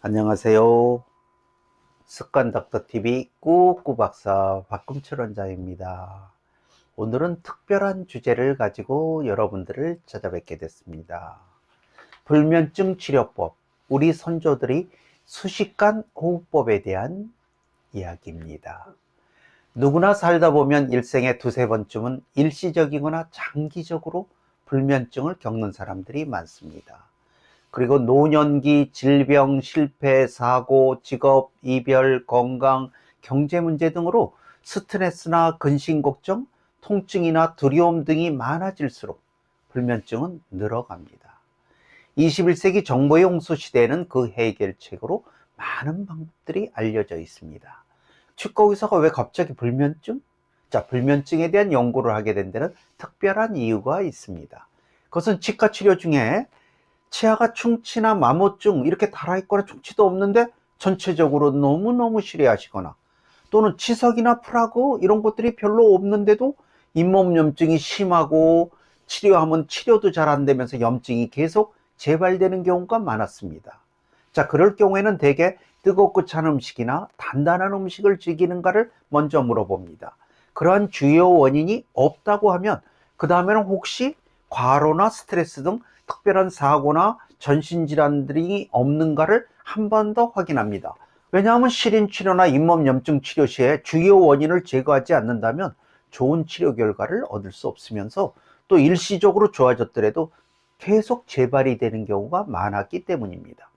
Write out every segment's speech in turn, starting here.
안녕하세요. 습관닥터TV 꾸꾸 박사 박금철 원장입니다. 오늘은 특별한 주제를 가지고 여러분들을 찾아뵙게 됐습니다. 불면증 치료법, 우리 선조들이 수식관 호흡법에 대한 이야기입니다. 누구나 살다 보면 일생에 두세 번쯤은 일시적이거나 장기적으로 불면증을 겪는 사람들이 많습니다. 그리고 노년기, 질병, 실패, 사고, 직업, 이별, 건강, 경제 문제 등으로 스트레스나 근심 걱정, 통증이나 두려움 등이 많아질수록 불면증은 늘어갑니다. 21세기 정보의 홍수 시대에는 그 해결책으로 많은 방법들이 알려져 있습니다. 거기서 왜 갑자기 불면증? 자, 불면증에 대한 연구를 하게 된 데는 특별한 이유가 있습니다. 그것은 치과 치료 중에 치아가 충치나 마모증 이렇게 달아있거나 충치도 없는데 전체적으로 너무너무 실해하시거나, 또는 치석이나 프라그 이런 것들이 별로 없는데도 잇몸염증이 심하고 치료하면 치료도 잘 안 되면서 염증이 계속 재발되는 경우가 많았습니다. 자, 그럴 경우에는 대개 뜨겁고 찬 음식이나 단단한 음식을 즐기는가를 먼저 물어봅니다. 그러한 주요 원인이 없다고 하면 그 다음에는 혹시 과로나 스트레스 등 특별한 사고나 전신질환들이 없는가를 한 번 더 확인합니다. 왜냐하면 실인치료나 잇몸염증 치료 시에 주요 원인을 제거하지 않는다면 좋은 치료 결과를 얻을 수 없으면서 또 일시적으로 좋아졌더라도 계속 재발이 되는 경우가 많았기 때문입니다.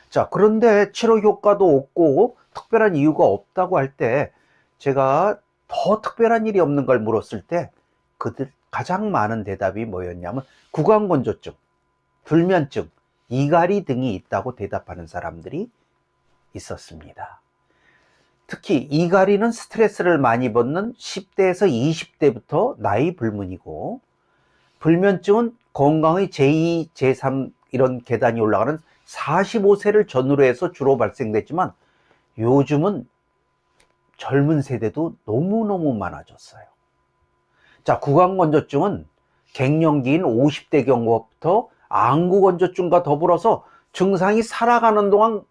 자, 그런데 치료 효과도 없고 특별한 이유가 없다고 할 때, 제가 더 특별한 일이 없는 걸 물었을 때 그들 가장 많은 대답이 뭐였냐면 구강건조증, 불면증, 이갈이 등이 있다고 대답하는 사람들이 있었습니다. 특히 이갈이는 스트레스를 많이 받는 10대에서 20대부터 나이 불문이고, 불면증은 건강의 제2, 제3 이런 계단이 올라가는 45세를 전후로 해서 주로 발생되지만 요즘은 젊은 세대도 너무너무 많아졌어요. 자, 구강건조증은 갱년기인 50대 경부터 안구건조증과 더불어서 증상이 살아가는 동안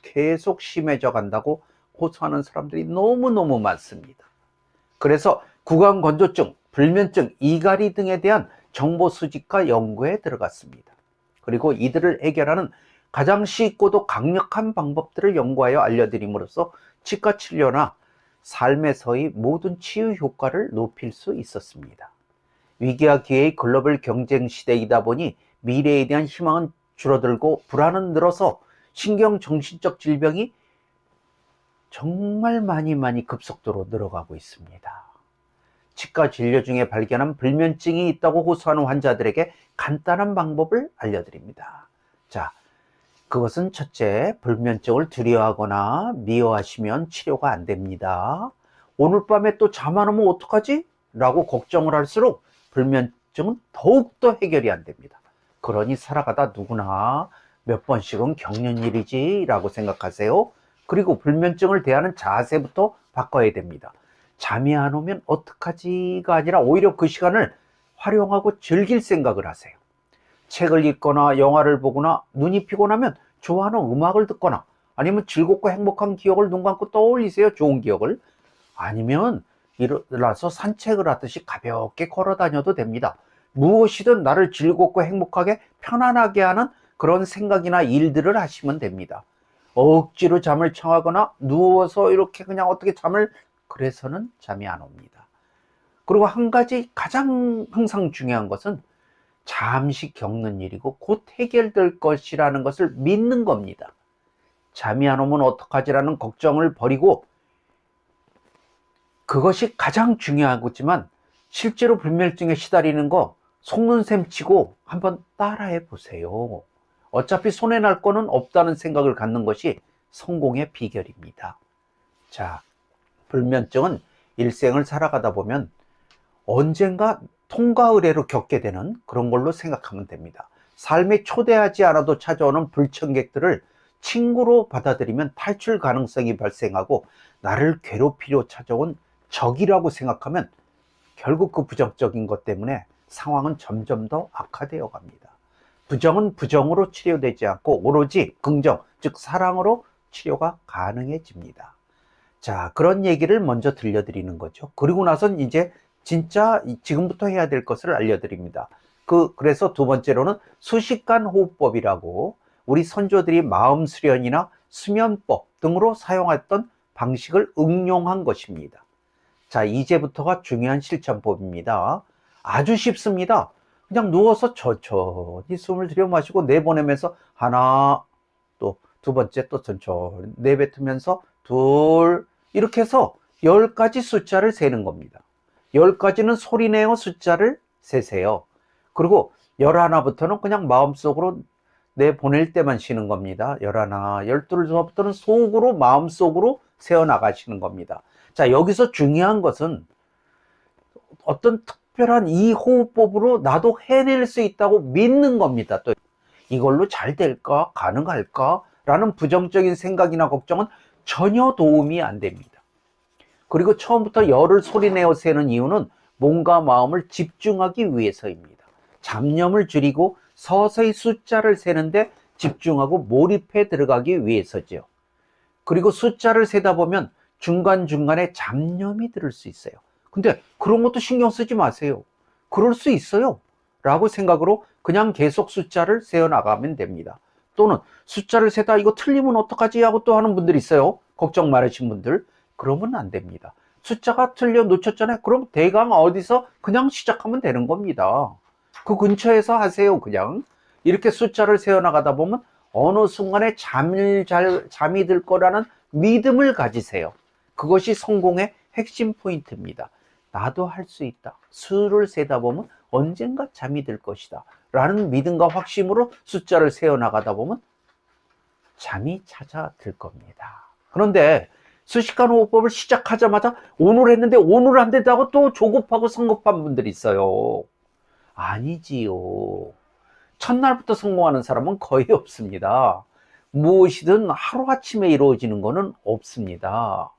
계속 심해져 간다고 호소하는 사람들이 너무너무 많습니다. 그래서 구강건조증, 불면증, 이갈이 등에 대한 정보 수집과 연구에 들어갔습니다. 그리고 이들을 해결하는 가장 쉽고도 강력한 방법들을 연구하여 알려드림으로써 치과 치료나 삶에서의 모든 치유 효과를 높일 수 있었습니다. 위기와 기회의 글로벌 경쟁 시대이다 보니 미래에 대한 희망은 줄어들고 불안은 늘어서 신경정신적 질병이 정말 많이 급속도로 늘어가고 있습니다. 치과 진료 중에 발견한 불면증이 있다고 호소하는 환자들에게 간단한 방법을 알려드립니다. 자, 그것은 첫째, 불면증을 두려워하거나 미워하시면 치료가 안 됩니다. 오늘 밤에 또 잠 안 오면 어떡하지? 라고 걱정을 할수록 불면증은 더욱더 해결이 안 됩니다. 그러니 살아가다 누구나 몇 번씩은 겪는 일이지 라고 생각하세요. 그리고 불면증을 대하는 자세부터 바꿔야 됩니다. 잠이 안 오면 어떡하지가 아니라 오히려 그 시간을 활용하고 즐길 생각을 하세요. 책을 읽거나 영화를 보거나 눈이 피곤하면 좋아하는 음악을 듣거나, 아니면 즐겁고 행복한 기억을 눈 감고 떠올리세요. 좋은 기억을. 아니면 일어나서 산책을 하듯이 가볍게 걸어 다녀도 됩니다. 무엇이든 나를 즐겁고 행복하게 편안하게 하는 그런 생각이나 일들을 하시면 됩니다. 억지로 잠을 청하거나 누워서 이렇게 그냥 어떻게 잠을, 그래서는 잠이 안 옵니다. 그리고 한 가지 가장 항상 중요한 것은 잠시 겪는 일이고 곧 해결될 것이라는 것을 믿는 겁니다. 잠이 안 오면 어떡하지라는 걱정을 버리고, 그것이 가장 중요하지만 실제로 불면증에 시달리는 거 속는 셈 치고 한번 따라해 보세요. 어차피 손해날 거는 없다는 생각을 갖는 것이 성공의 비결입니다. 자, 불면증은 일생을 살아가다 보면 언젠가 통과 의례로 겪게 되는 그런 걸로 생각하면 됩니다. 삶에 초대하지 않아도 찾아오는 불청객들을 친구로 받아들이면 탈출 가능성이 발생하고, 나를 괴롭히려 찾아온 적이라고 생각하면 결국 그 부정적인 것 때문에 상황은 점점 더 악화되어 갑니다. 부정은 부정으로 치료되지 않고 오로지 긍정, 즉 사랑으로 치료가 가능해집니다. 자, 그런 얘기를 먼저 들려드리는 거죠. 그리고 나선 이제 진짜 지금부터 해야 될 것을 알려드립니다. 그래서 두 번째로는 수식관 호흡법이라고 우리 선조들이 마음 수련이나 수면법 등으로 사용했던 방식을 응용한 것입니다. 자, 이제부터가 중요한 실천법입니다. 아주 쉽습니다. 그냥 누워서 천천히 숨을 들여 마시고 내보내면서 하나, 또 두 번째 또 천천히 내뱉으면서 둘, 이렇게 해서 10가지 숫자를 세는 겁니다. 10가지는 소리내어 숫자를 세세요. 그리고 11부터는 그냥 마음속으로 내보낼 때만 쉬는 겁니다. 11, 12부터는 속으로 마음속으로 세어나가시는 겁니다. 자, 여기서 중요한 것은 어떤 특별한 이 호흡법으로 나도 해낼 수 있다고 믿는 겁니다. 또 이걸로 잘 될까? 가능할까? 라는 부정적인 생각이나 걱정은 전혀 도움이 안 됩니다. 그리고 처음부터 열을 소리내어 세는 이유는 몸과 마음을 집중하기 위해서입니다. 잡념을 줄이고 서서히 숫자를 세는데 집중하고 몰입해 들어가기 위해서죠. 그리고 숫자를 세다 보면 중간중간에 잡념이 들을 수 있어요. 근데 그런 것도 신경 쓰지 마세요. 그럴 수 있어요 라고 생각으로 그냥 계속 숫자를 세어 나가면 됩니다. 또는 숫자를 세다 이거 틀리면 어떡하지 하고 또 하는 분들이 있어요. 걱정 많으신 분들. 그러면 안 됩니다. 숫자가 틀려 놓쳤잖아요. 그럼 대강 어디서 그냥 시작하면 되는 겁니다. 그 근처에서 하세요. 그냥 이렇게 숫자를 세어 나가다 보면 어느 순간에 잠이 들 거라는 믿음을 가지세요. 그것이 성공의 핵심 포인트입니다. 나도 할 수 있다. 수를 세다 보면 언젠가 잠이 들 것이다 라는 믿음과 확신으로 숫자를 세어 나가다 보면 잠이 찾아들 겁니다. 그런데 수식관 호흡법을 시작하자마자 오늘 했는데 오늘 안 된다고 또 조급하고 성급한 분들이 있어요. 아니지요. 첫날부터 성공하는 사람은 거의 없습니다. 무엇이든 하루아침에 이루어지는 것은 없습니다.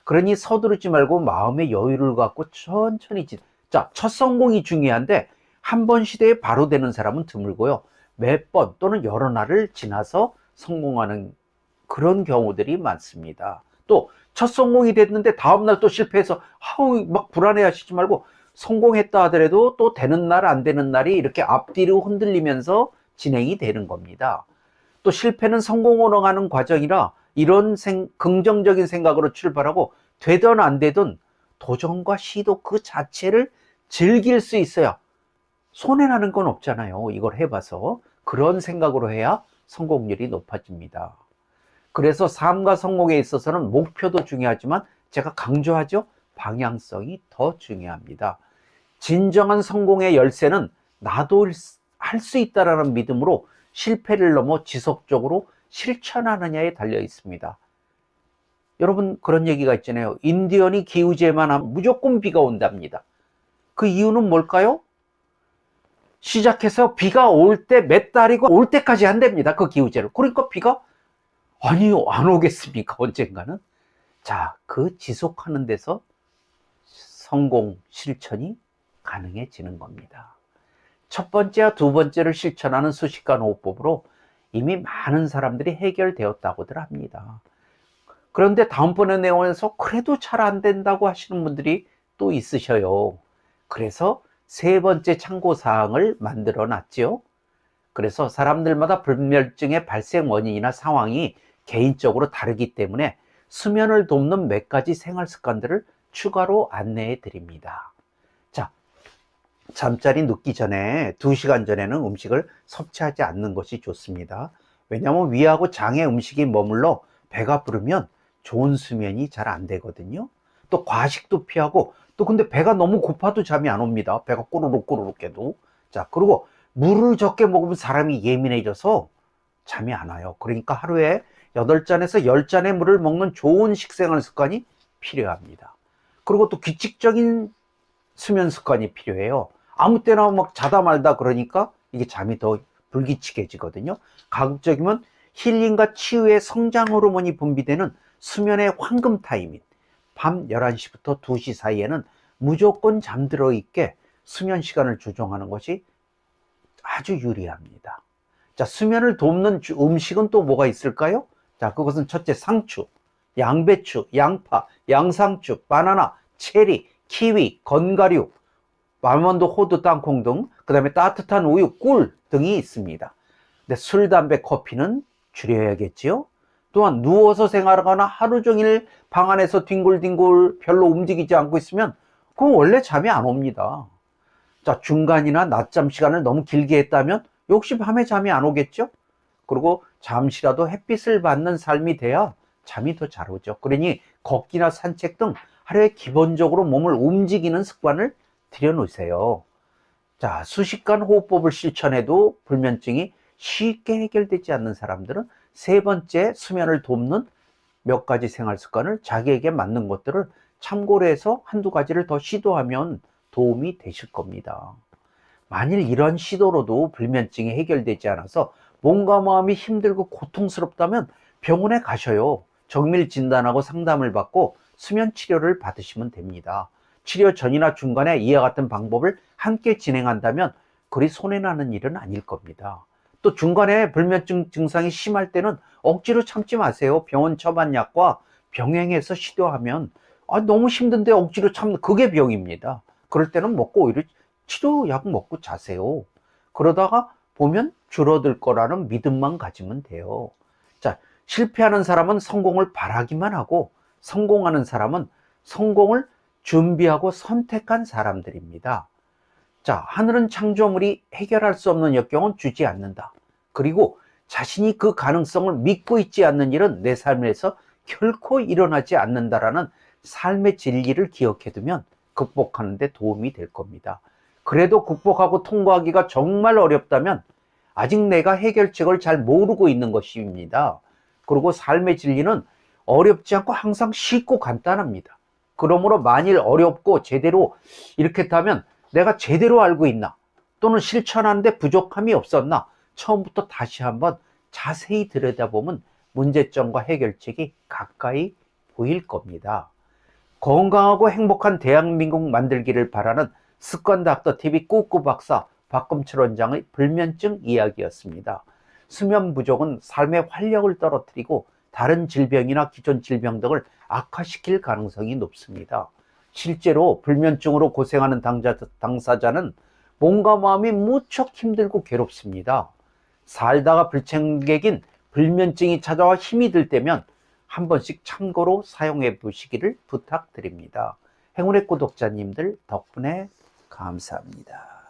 그러니 서두르지 말고 마음의 여유를 갖고 천천히 자, 첫 성공이 중요한데 한 번 시대에 바로 되는 사람은 드물고요. 몇 번 또는 여러 날을 지나서 성공하는 그런 경우들이 많습니다. 또 첫 성공이 됐는데 다음날 또 실패해서 막 불안해 하시지 말고 성공했다 하더라도 또 되는 날 안 되는 날이 이렇게 앞뒤로 흔들리면서 진행이 되는 겁니다. 또 실패는 성공으로 가는 과정이라 이런 긍정적인 생각으로 출발하고 되든 안 되든 도전과 시도 그 자체를 즐길 수 있어야 손해나는 건 없잖아요. 이걸 해봐서 그런 생각으로 해야 성공률이 높아집니다. 그래서 삶과 성공에 있어서는 목표도 중요하지만 제가 강조하죠. 방향성이 더 중요합니다. 진정한 성공의 열쇠는 나도 할 수 있다라는 믿음으로 실패를 넘어 지속적으로 실천하느냐에 달려 있습니다. 여러분 그런 얘기가 있잖아요. 인디언이 기우제만 하면 무조건 비가 온답니다. 그 이유는 뭘까요? 시작해서 비가 올 때 몇 달이고 올 때까지 한답니다. 그 기우제를. 그러니까 비가 아니요 안 오겠습니까? 언젠가는. 자, 그 지속하는 데서 성공 실천이 가능해지는 겁니다. 첫 번째와 두 번째를 실천하는 수식관 호흡법으로 이미 많은 사람들이 해결되었다고들 합니다. 그런데 다음번에 내용에서 그래도 잘 안 된다고 하시는 분들이 또 있으셔요. 그래서 세 번째 참고사항을 만들어 놨죠. 그래서 사람들마다 불면증의 발생 원인이나 상황이 개인적으로 다르기 때문에 수면을 돕는 몇 가지 생활 습관들을 추가로 안내해 드립니다. 자, 잠자리 눕기 전에 2시간 전에는 음식을 섭취하지 않는 것이 좋습니다. 왜냐하면 위하고 장에 음식이 머물러 배가 부르면 좋은 수면이 잘 안 되거든요. 또 과식도 피하고 또 근데 배가 너무 고파도 잠이 안 옵니다. 배가 꼬르륵 꼬르륵 해도. 자, 그리고 물을 적게 먹으면 사람이 예민해져서 잠이 안 와요. 그러니까 하루에 8잔에서 10잔의 물을 먹는 좋은 식생활 습관이 필요합니다. 그리고 또 규칙적인 수면 습관이 필요해요. 아무 때나 막 자다 말다 그러니까 이게 잠이 더 불규칙해지거든요. 가급적이면 힐링과 치유의 성장 호르몬이 분비되는 수면의 황금 타이밍, 밤 11시부터 2시 사이에는 무조건 잠들어 있게 수면 시간을 조정하는 것이 아주 유리합니다. 자, 수면을 돕는 음식은 또 뭐가 있을까요? 자, 그것은 첫째 상추, 양배추, 양파, 양상추, 바나나, 체리, 키위, 건가류, 아몬드, 호두, 땅콩 등, 그 다음에 따뜻한 우유, 꿀 등이 있습니다. 근데 술, 담배, 커피는 줄여야겠지요. 또한 누워서 생활하거나 하루 종일 방 안에서 뒹굴뒹굴 별로 움직이지 않고 있으면 그건 원래 잠이 안 옵니다. 자, 중간이나 낮잠 시간을 너무 길게 했다면 역시 밤에 잠이 안 오겠죠. 그리고 잠시라도 햇빛을 받는 삶이 돼야 잠이 더 잘 오죠. 그러니 걷기나 산책 등 하루에 기본적으로 몸을 움직이는 습관을 들여놓으세요. 자, 수십간 호흡법을 실천해도 불면증이 쉽게 해결되지 않는 사람들은 세 번째, 수면을 돕는 몇 가지 생활 습관을 자기에게 맞는 것들을 참고로 해서 한두 가지를 더 시도하면 도움이 되실 겁니다. 만일 이런 시도로도 불면증이 해결되지 않아서 몸과 마음이 힘들고 고통스럽다면 병원에 가셔요. 정밀 진단하고 상담을 받고 수면 치료를 받으시면 됩니다. 치료 전이나 중간에 이와 같은 방법을 함께 진행한다면 그리 손해나는 일은 아닐 겁니다. 또 중간에 불면증 증상이 심할 때는 억지로 참지 마세요. 병원 처방약과 병행해서 시도하면 너무 힘든데 억지로 참는 그게 병입니다. 그럴 때는 먹고 오히려 치료약 먹고 자세요. 그러다가 보면 줄어들 거라는 믿음만 가지면 돼요. 자, 실패하는 사람은 성공을 바라기만 하고 성공하는 사람은 성공을 준비하고 선택한 사람들입니다. 자, 하늘은 창조물이 해결할 수 없는 역경은 주지 않는다. 그리고 자신이 그 가능성을 믿고 있지 않는 일은 내 삶에서 결코 일어나지 않는다라는 삶의 진리를 기억해두면 극복하는 데 도움이 될 겁니다. 그래도 극복하고 통과하기가 정말 어렵다면 아직 내가 해결책을 잘 모르고 있는 것입니다. 그리고 삶의 진리는 어렵지 않고 항상 쉽고 간단합니다. 그러므로 만일 어렵고 제대로 이렇게 했다면 내가 제대로 알고 있나 또는 실천하는데 부족함이 없었나 처음부터 다시 한번 자세히 들여다보면 문제점과 해결책이 가까이 보일 겁니다. 건강하고 행복한 대한민국 만들기를 바라는 습관닥터TV 꾸꾸 박사 박금철 원장의 불면증 이야기였습니다. 수면 부족은 삶의 활력을 떨어뜨리고 다른 질병이나 기존 질병 등을 악화시킬 가능성이 높습니다. 실제로 불면증으로 고생하는 당사자는 몸과 마음이 무척 힘들고 괴롭습니다. 살다가 불청객인 불면증이 찾아와 힘이 들 때면 한 번씩 참고로 사용해 보시기를 부탁드립니다. 행운의 구독자님들 덕분에 감사합니다.